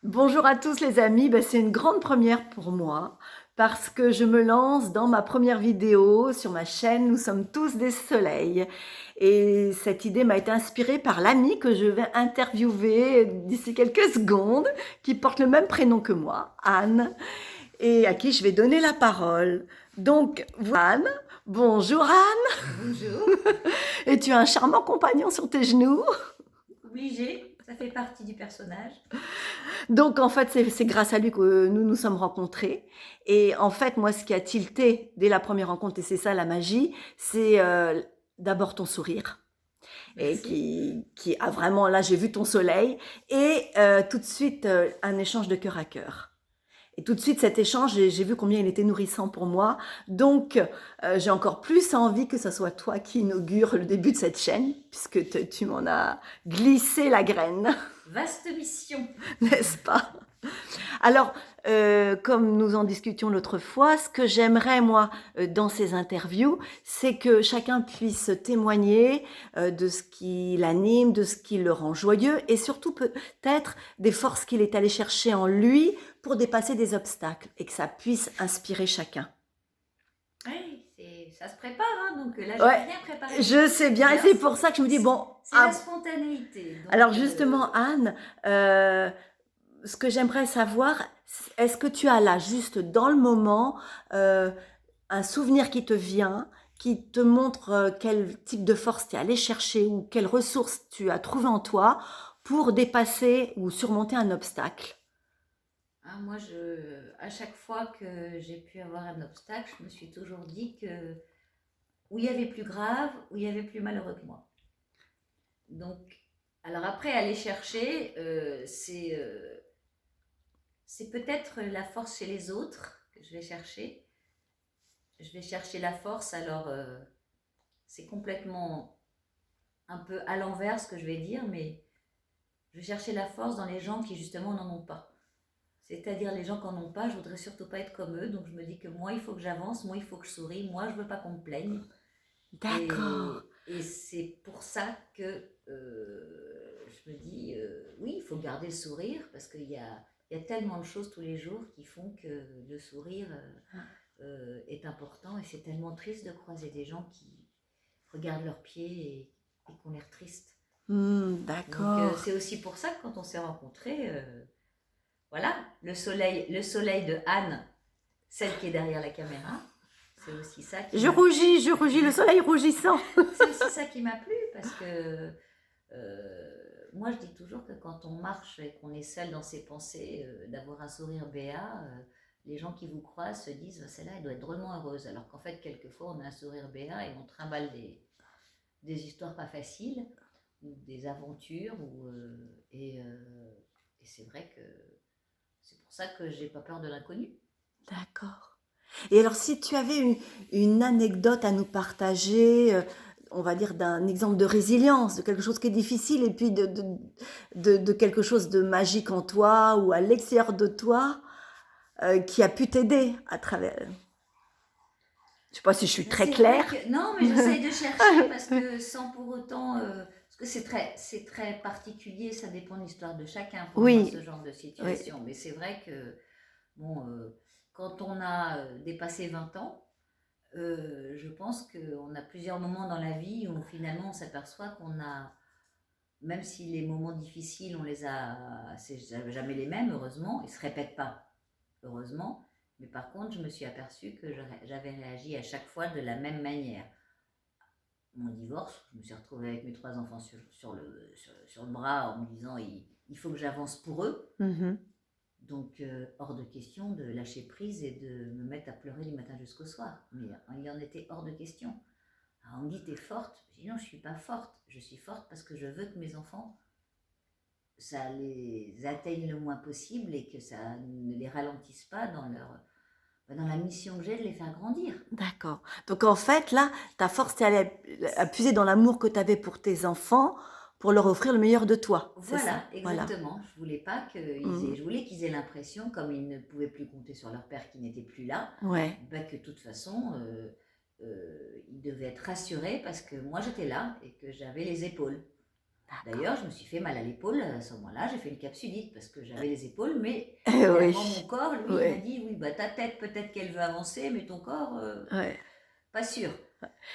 Bonjour à tous les amis, c'est une grande première pour moi parce que je me lance dans ma première vidéo sur ma chaîne Nous sommes tous des soleils et cette idée m'a été inspirée par l'amie que je vais interviewer d'ici quelques secondes qui porte le même prénom que moi, Anne, et à qui je vais donner la parole. Donc, Anne, bonjour Anne, Bonjour, et tu as un charmant compagnon sur tes genoux. obligé, ça fait partie du personnage. Donc en fait, c'est grâce à lui que nous nous sommes rencontrés et en fait, moi, ce qui a tilté dès la première rencontre et c'est ça la magie, c'est, d'abord ton sourire et Merci. qui a vraiment là, j'ai vu ton soleil et tout de suite, un échange de cœur à cœur et tout de suite cet échange, j'ai vu combien il était nourrissant pour moi donc j'ai encore plus envie que ça soit toi qui inaugure le début de cette chaîne puisque te tu m'en as glissé la graine, Vaste mission. n'est-ce pas? Alors, comme nous en discutions l'autre fois, ce que j'aimerais moi, dans ces interviews, c'est que chacun puisse témoigner, de ce qui l'anime, de ce qui le rend joyeux et surtout peut-être des forces qu'il est allé chercher en lui pour dépasser des obstacles et que ça puisse inspirer chacun. Oui, ça se prépare, hein, donc là, j'ai Ouais, rien préparé du je tout. sais bien et D'ailleurs, c'est pour ça que je me dis: «Bon, c'est la ah». spontanéité. Alors Donc, justement Anne, ce que j'aimerais savoir, est-ce que tu as là, juste dans le moment, heu, un souvenir qui te vient, qui te montre, quel type de force tu es allé chercher ou quelles ressources tu as trouvées en toi pour dépasser ou surmonter un obstacle? hein, moi, à chaque fois que j'ai pu avoir un obstacle, je me suis toujours dit que où il y avait plus grave, où il y avait plus malheureux que moi. Donc, alors après, aller chercher, c'est peut-être la force chez les autres que je vais chercher. Je vais chercher la force, alors c'est complètement un peu à l'envers ce que je vais dire, mais je vais chercher la force dans les gens qui justement n'en ont pas. C'est-à-dire les gens qui n'en ont pas, je voudrais surtout pas être comme eux, donc je me dis que moi il faut que j'avance, moi il faut que je souris, moi je veux pas qu'on me plaigne. D'accord. Et c'est pour ça que je me dis, oui, il faut garder le sourire, parce il y a tellement de choses tous les jours qui font que le sourire est important, et c'est tellement triste de croiser des gens qui regardent leurs pieds et qui ont l'air tristes. Mmh, Donc d'accord. c'est aussi pour ça que quand on s'est rencontrés, voilà, le soleil de Anne, celle qui est derrière la caméra, c'est aussi ça qui m'a Je rougis, le soleil rougissant. c'est aussi ça qui m'a plu, parce que moi je dis toujours que quand on marche et qu'on est seul dans ses pensées, d'avoir un sourire béat, les gens qui vous croisent se disent, celle-là elle doit être drôlement heureuse, alors qu'en fait quelquefois on a un sourire béat et on trimballe des histoires pas faciles ou des aventures et c'est vrai que c'est pour ça que j'ai pas peur de l'inconnu. D'accord. Et alors si tu avais une anecdote à nous partager, on va dire d'un exemple de résilience, de quelque chose qui est difficile et puis de quelque chose de magique en toi ou à l'extérieur de toi, qui a pu t'aider à travers je sais pas si je suis Ben, très c'est vrai claire? que non, mais j'essaye de chercher, parce que sans pour autant, parce que c'est très particulier, ça dépend de l'histoire de chacun pour moi, ce Oui, genre de oui. situation. Mais c'est vrai que bon, quand on a dépassé 20 ans, je pense qu'on a plusieurs moments dans la vie où finalement on s'aperçoit qu'on a, même si les moments difficiles, on les a, c'est jamais les mêmes, heureusement, ils se répètent pas, heureusement. Mais par contre, je me suis aperçue que j'avais réagi à chaque fois de la même manière. Mon divorce, je me suis retrouvée avec mes trois enfants sur le bras en me disant il faut que j'avance pour eux. Mmh. Donc, hors de question de lâcher prise et de me mettre à pleurer du matin jusqu'au soir. Mais il en était hors de question. Alors, on me dit t'es forte. Je dis non, je suis pas forte. Je suis forte parce que je veux que mes enfants, ça les atteigne le moins possible et que ça ne les ralentisse pas dans la mission que j'ai de les faire grandir. D'accord. Donc en fait là, ta force, tu allée à puiser dans l'amour que tu avais pour tes enfants, pour leur offrir le meilleur de toi, c'est ça? Voilà, Voilà. exactement. Mmh. Je voulais qu'ils aient l'impression, comme ils ne pouvaient plus compter sur leur père qui n'était plus là, Ouais. bah, que de toute façon, ils devaient être rassurés parce que moi j'étais là et que j'avais les épaules. D'accord. D'ailleurs, je me suis fait mal à l'épaule à ce moment-là, j'ai fait une capsulite parce que j'avais les épaules, mais Oui, clairement mon corps, lui, il m'a oui, dit, oui, bah, ta tête, peut-être qu'elle veut avancer, mais ton corps, ouais. pas sûr.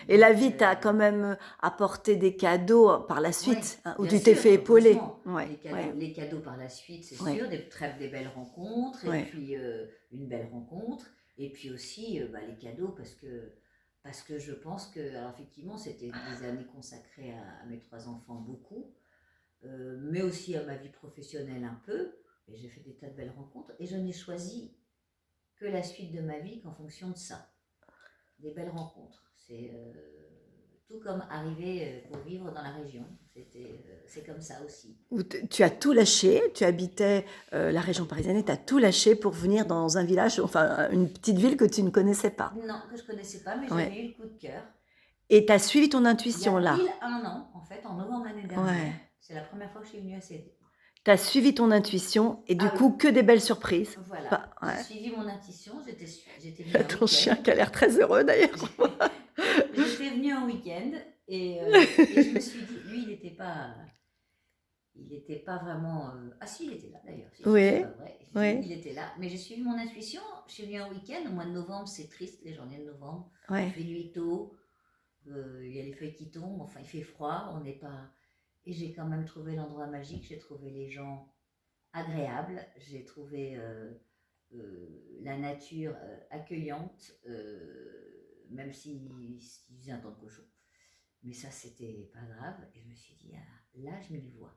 Et la Donc, vie t'a quand même apporté des cadeaux par la oui, suite, hein, où bien tu t'es sûr, fait épauler. heureusement. Ouais, ouais, Les cadeaux par la suite, c'est ouais, sûr, des belles rencontres, et ouais. puis une belle rencontre, et puis aussi bah, les cadeaux, parce que je pense que, alors effectivement, c'était des années consacrées à mes 3 enfants, beaucoup, mais aussi à ma vie professionnelle un peu, et j'ai fait des tas de belles rencontres, et je n'ai choisi que la suite de ma vie qu'en fonction de ça, des belles rencontres. C'est tout comme arriver pour vivre dans la région. C'est comme ça aussi. Où tu as tout lâché, tu habitais la région parisienne et tu as tout lâché pour venir dans un village, enfin une petite ville que tu ne connaissais pas. Non, que je connaissais pas, mais Ouais. j'avais eu le coup de cœur. Et tu as suivi ton Il y a intuition là. pile un an, en fait, en novembre l'année dernière, Ouais. c'est la première fois que je suis venue à Cédé. Tu as suivi ton intuition et du Ah oui, coup que des belles surprises. voilà. Bah, J'ai ouais. suivi mon intuition, j'étais Il y venue a un ton chien week-end. qui a l'air très heureux d'ailleurs. J'étais venue un week-end et je me suis dit, lui, il n'était pas vraiment. Ah si, il était là d'ailleurs. Si, c'est Oui, pas vrai. oui, Il était là. Mais j'ai suivi mon intuition. Je suis venue un week-end. Au mois de novembre, c'est triste, les journées de novembre. Il ouais. fait nuit tôt. Il y a les feuilles qui tombent. Enfin, il fait froid. On n'est pas. Et j'ai quand même trouvé l'endroit magique. J'ai trouvé les gens agréables. J'ai trouvé la nature accueillante, même s'il faisait un temps de cochon. Mais ça, c'était pas grave. Et je me suis dit, ah, là, je m'y vois.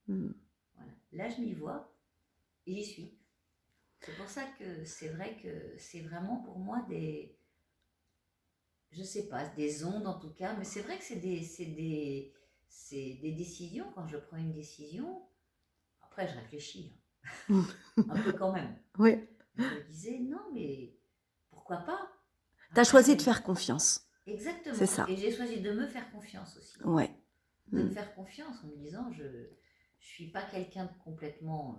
Mm. Voilà. Là, je m'y vois et j'y suis. C'est pour ça que c'est vrai que c'est vraiment pour moi je sais pas, des ondes en tout cas, mais c'est vrai que c'est des décisions. Quand je prends une décision, après je réfléchis, un peu quand même. Oui. Je me disais, non, mais pourquoi pas? Tu as Après, choisi de c'est faire confiance. C'est exactement. ça. Et j'ai choisi de me faire confiance aussi. Ouais. De me Mm. faire confiance en me disant, je ne suis pas quelqu'un de complètement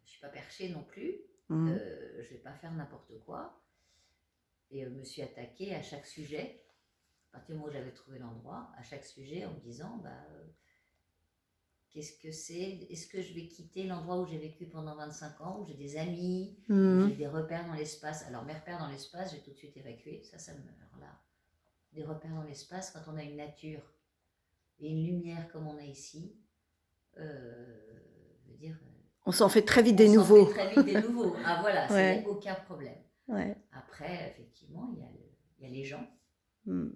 je suis pas perchée non plus, Mm. je vais pas faire n'importe quoi. Et me suis attaquée à chaque sujet, à partir du moment où j'avais trouvé l'endroit, à chaque sujet en me disant, bah, qu'est-ce que c'est? Est-ce que je vais quitter l'endroit où j'ai vécu pendant 25 ans, où j'ai des amis, où Mm. j'ai des repères dans l'espace? Alors mes repères dans l'espace, j'ai tout de suite évacué, ça me... Alors là, des repères dans l'espace, quand on a une nature et une lumière comme on a ici, je veux dire, On s'en fait très vite on des s'en fait nouveaux. très vite des nouveaux. Ah voilà, ça, il n'y a Ouais. aucun problème. Ouais. Après, effectivement, il y a les gens. Mm.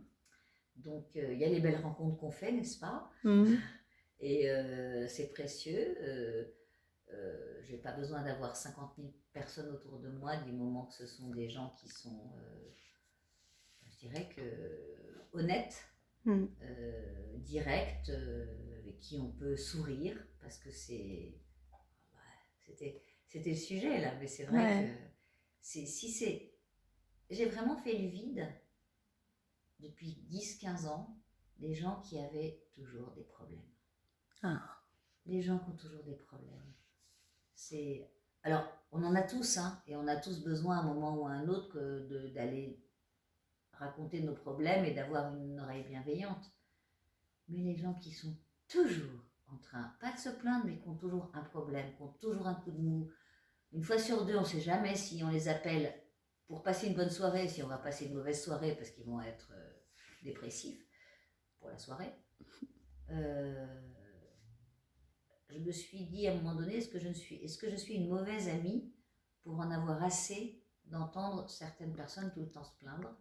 Donc, il y a les belles rencontres qu'on fait, n'est-ce pas? Mm. Et c'est précieux. Je n'ai pas besoin d'avoir 50 000 personnes autour de moi du moment que ce sont des gens qui sont, je dirais que, honnêtes, Mm. directs, avec qui on peut sourire, parce que c'était le sujet là, mais c'est vrai que Ouais. si c'est... J'ai vraiment fait le vide depuis 10-15 ans des gens qui avaient toujours des problèmes. Ah. Les gens qui ont toujours des problèmes. C'est... Alors, on en a tous, hein, et on a tous besoin à un moment ou à un autre d'aller raconter nos problèmes et d'avoir une oreille bienveillante. Mais les gens qui sont toujours en train, pas de se plaindre, mais qui ont toujours un problème, qui ont toujours un coup de mou, une fois sur deux, on ne sait jamais si on les appelle pour passer une bonne soirée, si on va passer une mauvaise soirée parce qu'ils vont être dépressifs pour la soirée. Je me suis dit à un moment donné, est-ce que je suis une mauvaise amie pour en avoir assez d'entendre certaines personnes tout le temps se plaindre?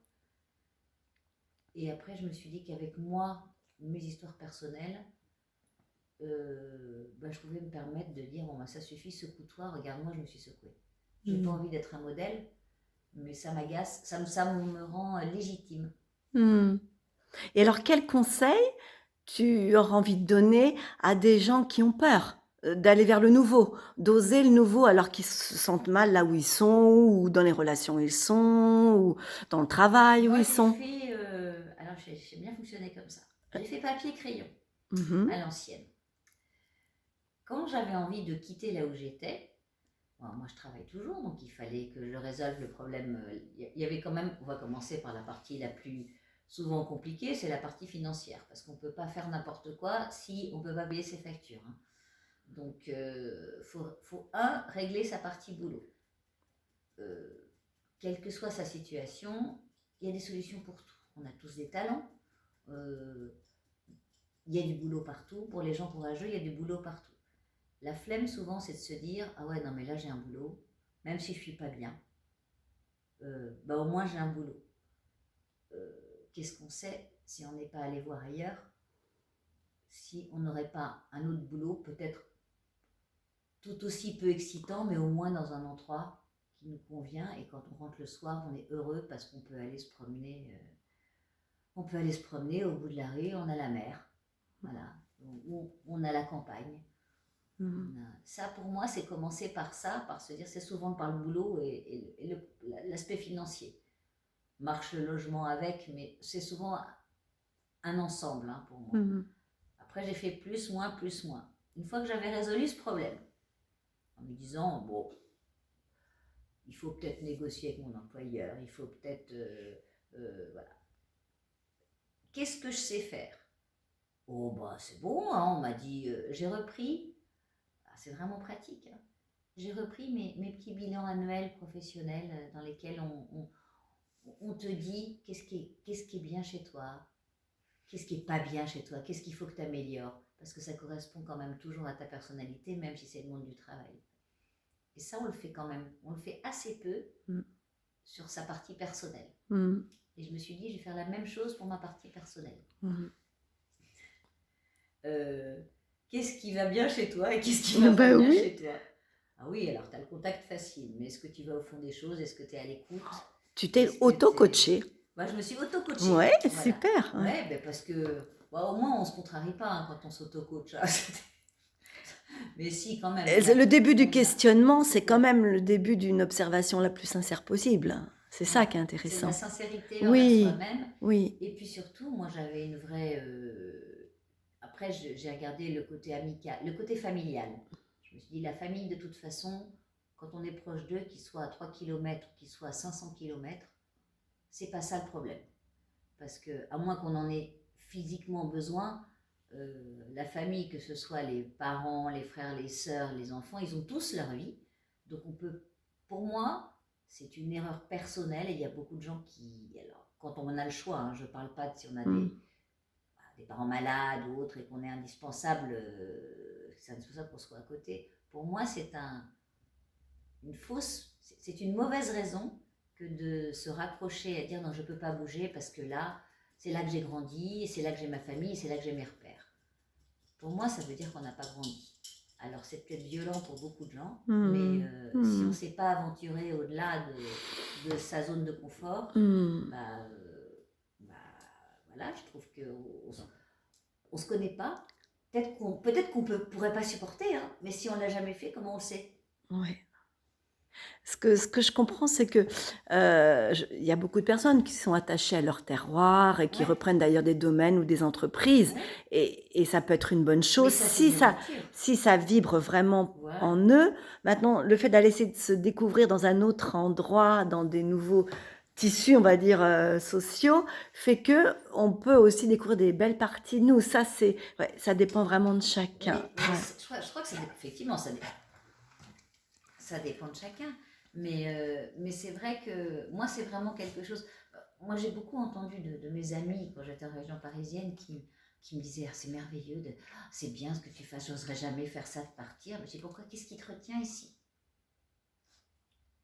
Et après, je me suis dit qu'avec moi, mes histoires personnelles, je pouvais me permettre de dire, bon, bah, ça suffit, secoue-toi, regarde-moi, je me suis secouée. J'ai pas envie d'être un modèle, mais ça m'agace, ça me rend légitime. Mm. Et alors, quel conseil tu auras envie de donner à des gens qui ont peur d'aller vers le nouveau, d'oser le nouveau alors qu'ils se sentent mal là où ils sont, ou dans les relations où ils sont, ou dans le travail où Moi, ils j'ai sont? fait, alors j'ai bien fonctionné comme ça. J'ai fait papier-crayon Mhm. à l'ancienne. Quand j'avais envie de quitter là où j'étais, moi je travaille toujours, donc il fallait que je résolve le problème. Il y avait quand même, on va commencer par la partie la plus souvent compliqué, c'est la partie financière, parce qu'on ne peut pas faire n'importe quoi si on ne peut pas payer ses factures. Hein. Donc, faut régler sa partie boulot. Quelle que soit sa situation, il y a des solutions pour tout. On a tous des talents. Il y a du boulot partout. Pour les gens courageux, il y a du boulot partout. La flemme, souvent, c'est de se dire, ah ouais, non, mais là, j'ai un boulot, même si je ne suis pas bien. Au moins, j'ai un boulot. Qu'est-ce qu'on sait si on n'est pas allé voir ailleurs, si on n'aurait pas un autre boulot, peut-être tout aussi peu excitant, mais au moins dans un endroit qui nous convient, et quand on rentre le soir, on est heureux parce qu'on peut aller se promener. On peut aller se promener au bout de la rue, on a la mer, voilà, ou on a la campagne. Ça, pour moi, c'est commencer par ça, par se dire, c'est souvent par le boulot et l'aspect financier. Marche le logement avec, mais c'est souvent un ensemble hein, pour moi. Après, j'ai fait plus, moins, plus, moins. Une fois que j'avais résolu ce problème, en me disant, bon, il faut peut-être négocier avec mon employeur, il faut peut-être, voilà. Qu'est-ce que je sais faire? Oh, bah, c'est bon, hein, on m'a dit, j'ai repris, c'est vraiment pratique, hein. J'ai repris mes petits bilans annuels professionnels dans lesquels on te dit qu'est-ce qui est bien chez toi, qu'est-ce qui n'est pas bien chez toi, qu'est-ce qu'il faut que tu améliores, parce que ça correspond quand même toujours à ta personnalité, même si c'est le monde du travail. Et ça, on le fait quand même, on le fait assez peu sur sa partie personnelle. Et je me suis dit, je vais faire la même chose pour ma partie personnelle. Qu'est-ce qui va bien chez toi et qu'est-ce qui va pas bien chez toi? Ah oui, alors tu as le contact facile, mais est-ce que tu vas au fond des choses? Est-ce que tu es à l'écoute? Tu t'es auto-coachée? Moi, je me suis auto-coachée. Ouais, voilà. Super. Ouais, ben parce que au moins on ne se contrarie pas hein, quand on s'auto-coach. Hein. Mais si, quand même. Le début du questionnement, c'est quand même le début d'une observation la plus sincère possible. C'est ça qui est intéressant. C'est de la sincérité envers soi-même. Oui. Et puis surtout, moi j'avais une vraie... Après, j'ai regardé le côté amical, le côté familial. Je me suis dit, la famille, de toute façon, quand on est proche d'eux, qu'ils soient à 3 km ou qu'ils soient à 500 km, c'est pas ça le problème. Parce que, à moins qu'on en ait physiquement besoin, la famille, que ce soit les parents, les frères, les sœurs, les enfants, ils ont tous leur vie. Donc on peut, pour moi, c'est une erreur personnelle et il y a beaucoup de gens qui, alors quand on a le choix, hein, je ne parle pas de si on a des parents malades ou autres et qu'on est indispensable, c'est indispensable qu'on soit à côté. Pour moi, c'est une mauvaise raison que de se raccrocher à dire non, je ne peux pas bouger parce que là, c'est là que j'ai grandi, c'est là que j'ai ma famille, c'est là que j'ai mes repères. Pour moi, ça veut dire qu'on n'a pas grandi. Alors, c'est peut-être violent pour beaucoup de gens, mais si on ne s'est pas aventuré au-delà de sa zone de confort, voilà, je trouve qu'on ne se connaît pas. Peut-être qu'on ne pourrait pas supporter, hein, mais si on ne l'a jamais fait, comment on le sait? Oui. Ce que je comprends, c'est que il y a beaucoup de personnes qui sont attachées à leur terroir et qui reprennent d'ailleurs des domaines ou des entreprises. Et ça peut être une bonne chose si ça vibre vraiment en eux. Maintenant, le fait d'aller essayer de se découvrir dans un autre endroit, dans des nouveaux tissus, on va dire, sociaux, fait que on peut aussi découvrir des belles parties de nous. Ça, ça dépend vraiment de chacun. Je crois que effectivement, ça dépend de chacun. Mais c'est vrai que moi, c'est vraiment quelque chose... Moi, j'ai beaucoup entendu de mes amis, quand j'étais en région parisienne, qui me disaient, c'est merveilleux, c'est bien ce que tu fasses, j'oserais jamais faire ça de partir. Mais je dis, pourquoi? Qu'est-ce qui te retient ici?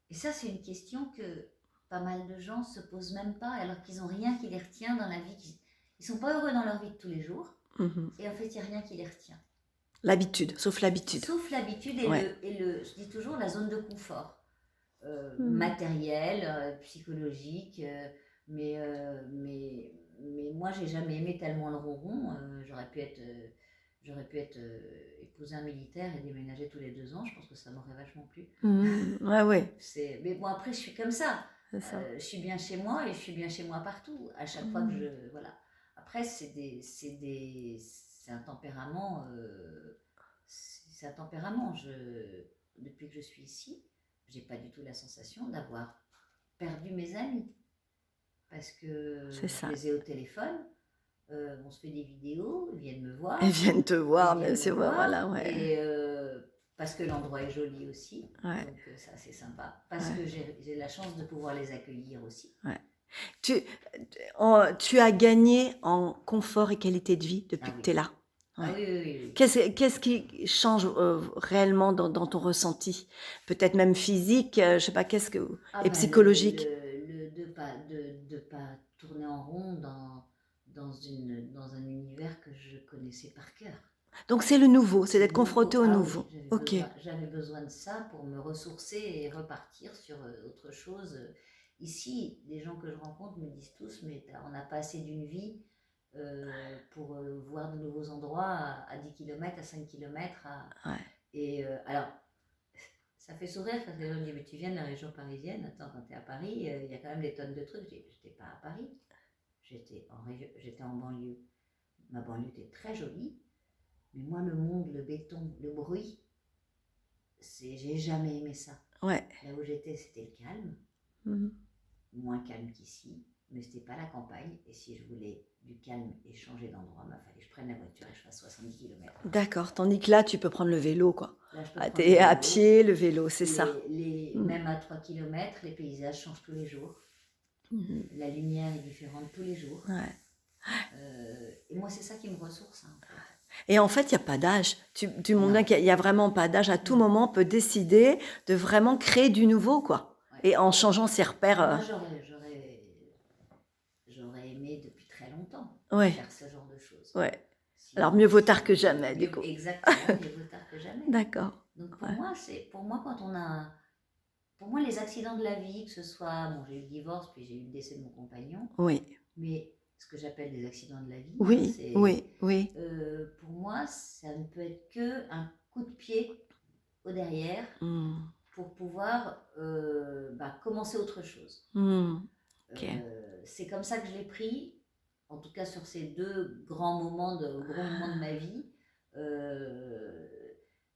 Et ça, c'est une question que pas mal de gens se posent même pas, alors qu'ils n'ont rien qui les retient dans la vie. Ils sont pas heureux dans leur vie de tous les jours. Et en fait, il n'y a rien qui les retient. L'habitude, sauf l'habitude. Sauf l'habitude je dis toujours, la zone de confort. Matériel, psychologique, mais moi, j'ai jamais aimé tellement le ronron. J'aurais pu être épouser un militaire et déménager tous les 2 ans. Je pense que ça m'aurait vachement plu. Ouais. Mais bon, après, je suis comme ça. Je suis bien chez moi et je suis bien chez moi partout. À chaque fois que voilà. Après, c'est un tempérament. C'est un tempérament. Depuis que je suis ici, j'ai pas du tout la sensation d'avoir perdu mes amis. parce que c'est je ça. les ai au téléphone, on se fait des vidéos, ils viennent me Elles voir, viennent te ils voir, bien viennent me sûr, ouais, voilà, voir, ouais, et parce que l'endroit est joli aussi, ouais, donc ça c'est sympa, parce ouais, que j'ai la chance de pouvoir les accueillir aussi. ouais. Tu, tu as gagné en confort et qualité de vie depuis Ah que oui, tu es là. ah Ouais. oui, oui, oui, oui. Qu'est-ce qui change réellement dans ton ressenti? Peut-être même physique, je sais pas, Ah et ben psychologique. de pas tourner en rond dans un univers que je connaissais par cœur. Donc c'est le nouveau, c'est C'est d'être confronté nouveau. au Ah oui, nouveau. Ok. j'avais besoin de ça pour me ressourcer et repartir sur autre chose. Ici, les gens que je rencontre me disent tous, mais on n'a pas assez d'une vie pour voir de nouveaux endroits à 10 km, à 5 km. Ouais. Et alors, ça fait sourire quand les gens me disent, mais tu viens de la région parisienne, attends, quand tu es à Paris, il y a quand même des tonnes de trucs. Je dis, j'étais pas à Paris, j'étais en banlieue. Ma banlieue était très jolie, mais moi, le monde, le béton, le bruit, j'ai jamais aimé ça. Ouais. Là où j'étais, c'était le calme, Mhm. moins calme qu'ici, mais c'était pas la campagne. Et si je voulais du calme et changer d'endroit, il fallait que je prenne la voiture et que je fasse 70 km. D'accord. Tandis que là, tu peux prendre le vélo, quoi. Là, je peux Ah, prendre le t'es à vélo. pied, le vélo, c'est ça. Mhm. Même à 3 km, les paysages changent tous les jours. Mhm. La lumière est différente tous les jours. Ouais. Et moi, c'est ça qui me ressource, hein, en fait. Et en fait, il n'y a pas d'âge. Tu montres bien Non, qu'il n'y a vraiment pas d'âge. À tout non. moment, on peut décider de vraiment créer du nouveau, quoi. Ouais. Et en changeant ses repères. Moi, j'aurais aimé depuis très longtemps Ouais, faire ce genre de choses. ouais. Alors, mieux vaut tard que jamais, du coup. Exactement, mieux vaut tard que jamais. D'accord. Donc Ouais. pour moi, pour moi, les accidents de la vie, que ce soit, bon, j'ai eu le divorce, puis j'ai eu le décès de mon compagnon, Oui, mais ce que j'appelle des accidents de la vie, hein, oui, c'est, oui, oui. pour moi, ça ne peut être que un coup de pied au derrière Hmm. pour pouvoir commencer autre chose. Hmm. Ok. C'est comme ça que je l'ai pris, en tout cas sur ces deux grands moments de ma vie.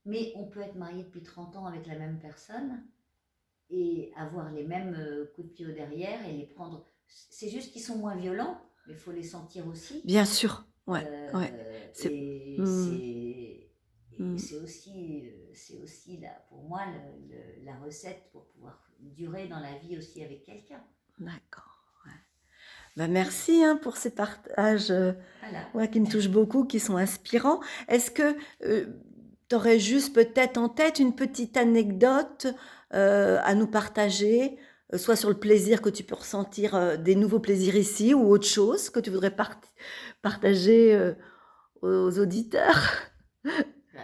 Mais on peut être marié depuis 30 ans avec la même personne et avoir les mêmes coups de pied au derrière et les prendre. C'est juste qu'ils sont moins violents, mais il faut les sentir aussi. Bien sûr. Ouais, ouais. C'est. Et Hmm. Hmm. c'est aussi là, pour moi la recette pour pouvoir durer dans la vie aussi avec quelqu'un. D'accord. Ouais. Ben, merci hein, pour ces partages Voilà. ouais, qui me touchent beaucoup, qui sont inspirants. Est-ce que tu aurais juste peut-être en tête une petite anecdote à nous partager, soit sur le plaisir que tu peux ressentir, des nouveaux plaisirs ici, ou autre chose que tu voudrais partager aux auditeurs?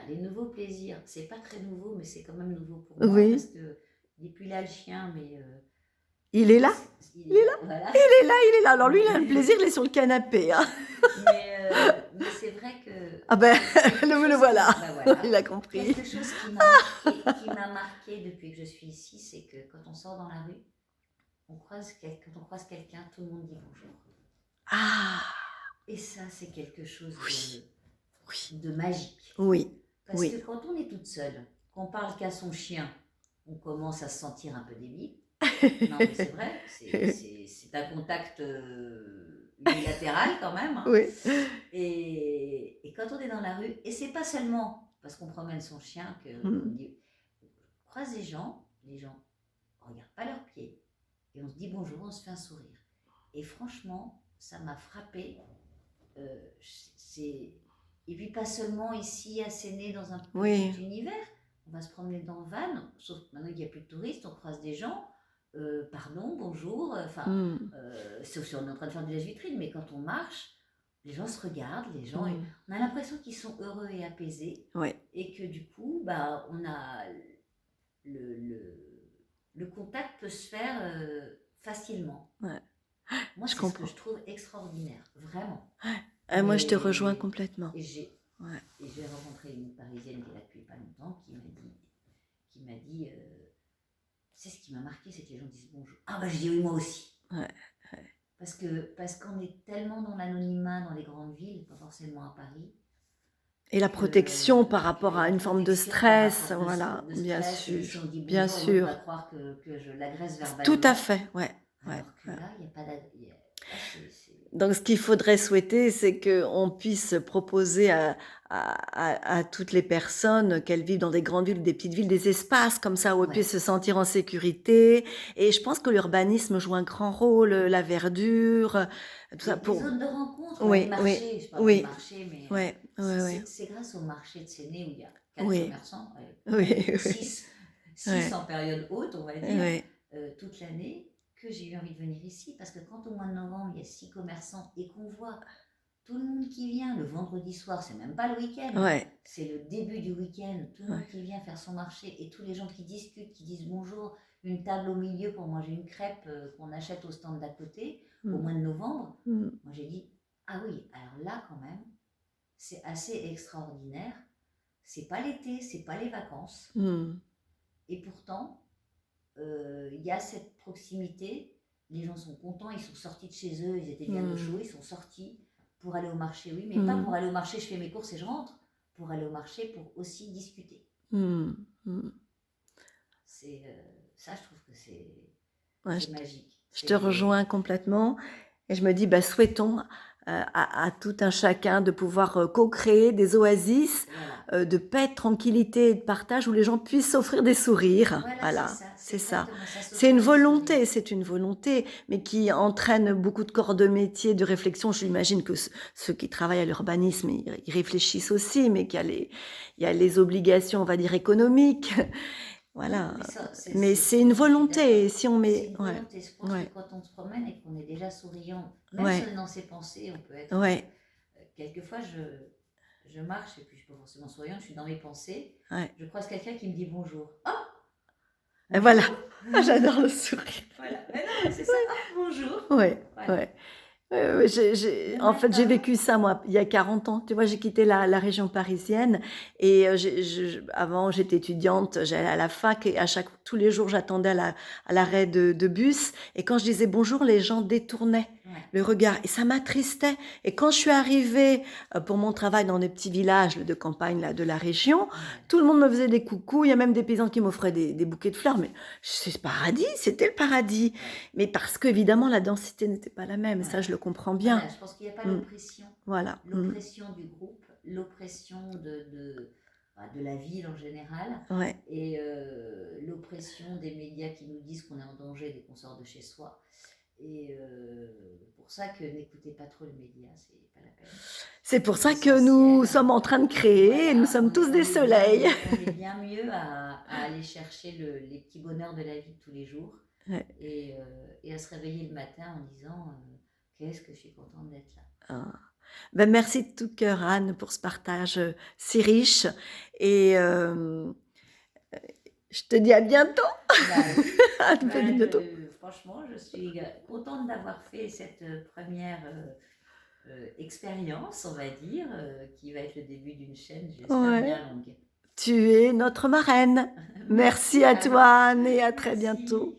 Les nouveaux plaisirs, c'est pas très nouveau, mais c'est quand même nouveau pour moi Oui. parce que depuis là, le chien, mais Il est là? il est là, voilà. Il est là, il est là. Alors lui, il a le plaisir, il est sur le canapé. Hein. Mais c'est vrai que Ah ben, le chose voilà. voilà. Il a compris. Quelque chose qui m'a marqué depuis que je suis ici, c'est que quand on sort dans la rue, quand on croise quelqu'un, tout le monde dit bonjour. Ah, Et ça, c'est quelque chose oui. Oui. de magique. Oui. Parce Oui. que quand on est toute seule, qu'on parle qu'à son chien, on commence à se sentir un peu débile. Non, mais c'est vrai, c'est un contact unilatéral quand même. Hein. Oui. Et quand on est dans la rue, et c'est pas seulement parce qu'on promène son chien qu'on dit, on croise des gens, les gens ne regardent pas leurs pieds, et on se dit bonjour, on se fait un sourire. Et franchement, ça m'a frappé. Et puis pas seulement ici à Séné dans un petit univers, on va se promener dans le van, sauf maintenant qu'il n'y a plus de touristes, on croise des gens, pardon, bonjour, sauf si on est en train de faire de la vitrine, mais quand on marche, les gens se regardent, les gens, on a l'impression qu'ils sont heureux et apaisés, et que du coup, on a le contact peut se faire facilement. Ouais. Moi, c'est ce que je trouve extraordinaire, vraiment. Moi, je te rejoins complètement. Et j'ai rencontré une Parisienne qui est là depuis pas longtemps, qui m'a dit, tu sais, ce qui m'a marqué, c'est que les gens disent bonjour. Ah bah je dis oui, moi aussi. Ouais. Parce qu'on est tellement dans l'anonymat dans les grandes villes, pas forcément à Paris. Et la protection par rapport à une forme de stress, voilà, bien sûr, si on dit bonjour, bien sûr. on va croire que je l'agresse verbalement. Tout à fait, ouais. ouais, Alors que ouais. là, il n'y a pas là, Donc, ce qu'il faudrait souhaiter, c'est qu'on puisse proposer à toutes les personnes, qu'elles vivent dans des grandes villes ou des petites villes, des espaces comme ça où elles ouais. puissent se sentir en sécurité. Et je pense que l'urbanisme joue un grand rôle, la verdure, tout ça Des pour... zones de rencontre, ouais, les Oui, oui, marchés, je parle des oui, marchés, mais ouais, ouais, ouais, c'est grâce au marché de Séné où il y a quatre oui, commerçants, allez, oui, allez, oui, six ouais, en période haute, on va dire, ouais, toute l'année, que j'ai eu envie de venir ici. Parce que quand au mois de novembre, il y a 6 commerçants et qu'on voit tout le monde qui vient le vendredi soir, c'est même pas le week-end, ouais, c'est le début du week-end, tout le ouais. monde qui vient faire son marché et tous les gens qui discutent, qui disent bonjour, une table au milieu pour manger une crêpe qu'on achète au stand d'à côté, au Mm, mois de novembre, mm, moi j'ai dit, ah oui, alors là quand même, c'est assez extraordinaire, c'est pas l'été, c'est pas les vacances, mm, et pourtant, il y a cette proximité, les gens sont contents, ils sont sortis de chez eux, ils étaient bien au chaud, mm, ils sont sortis pour aller au marché, oui, mais pas pour mm, aller au marché, je fais mes courses et je rentre, pour aller au marché pour aussi discuter. mm, mm. C'est ça, je trouve que Ouais, c'est magique. je te rejoins complètement et je me dis, bah, souhaitons à tout un chacun de pouvoir co-créer des oasis Voilà, de paix, de tranquillité et de partage où les gens puissent s'offrir des sourires. voilà, Voilà, c'est c'est ça. exactement ça, s'offrir des sourires. C'est une volonté, mais qui entraîne beaucoup de corps de métier, de réflexion. J'imagine que ceux qui travaillent à l'urbanisme, ils réfléchissent aussi, mais il y a les obligations, on va dire, économiques. Non, Voilà, mais ça, mais c'est une je suis volonté. d'accord. Si on C'est met, une ouais, volonté. Je pense que ouais, quand on se promène et qu'on est déjà souriant, même si on ouais, est dans ses pensées, on peut être. ouais, Quelquefois, je marche et puis je suis pas forcément souriante, je suis dans mes pensées. ouais. Je croise quelqu'un qui me dit bonjour. Oh, Et voilà, bonjour. j'adore le sourire. Voilà. Mais non, mais c'est ça. Oh, bonjour. Ouais, Voilà. ouais. Le En fait, j'ai matin, vécu ça, moi, il y a 40 ans. Tu vois, j'ai quitté la région parisienne et avant, j'étais étudiante, j'allais à la fac et tous les jours, j'attendais à l'arrêt de bus. Et quand je disais bonjour, les gens détournaient ouais. le regard et ça m'attristait. Et quand je suis arrivée pour mon travail dans des petits villages de campagne là, de la région, Ouais. tout le monde me faisait des coucous. Il y a même des paysans qui m'offraient des bouquets de fleurs. Mais c'est le paradis, c'était le paradis. Ouais. Mais parce qu'évidemment, la densité n'était pas la même, ça Ouais. je le comprends Voilà, bien. je pense qu'il n'y a pas Mmh. l'oppression. Voilà. Mmh. L'oppression du groupe, l'oppression de la ville en général, Ouais. et l'oppression des médias qui nous disent qu'on est en danger dès qu'on sort de chez soi. Et pour ça que n'écoutez pas trop les médias, c'est pas la peine. C'est pour ça que nous L'essentiel, sommes en train de créer et nous voilà, sommes tous des soleils. on est bien mieux à aller chercher les petits bonheurs de la vie de tous les jours Ouais. et à se réveiller le matin en disant qu'est-ce que je suis contente d'être là. Ah. Ben, merci de tout cœur, Anne, pour ce partage si riche. Et je te dis à bientôt. Bah oui, À bientôt. franchement, je suis contente d'avoir fait cette première expérience, on va dire, qui va être le début d'une chaîne, j'espère, Ouais. bien longue. Tu es notre marraine. Merci Merci à Anne, toi, Anne, et à très merci. bientôt.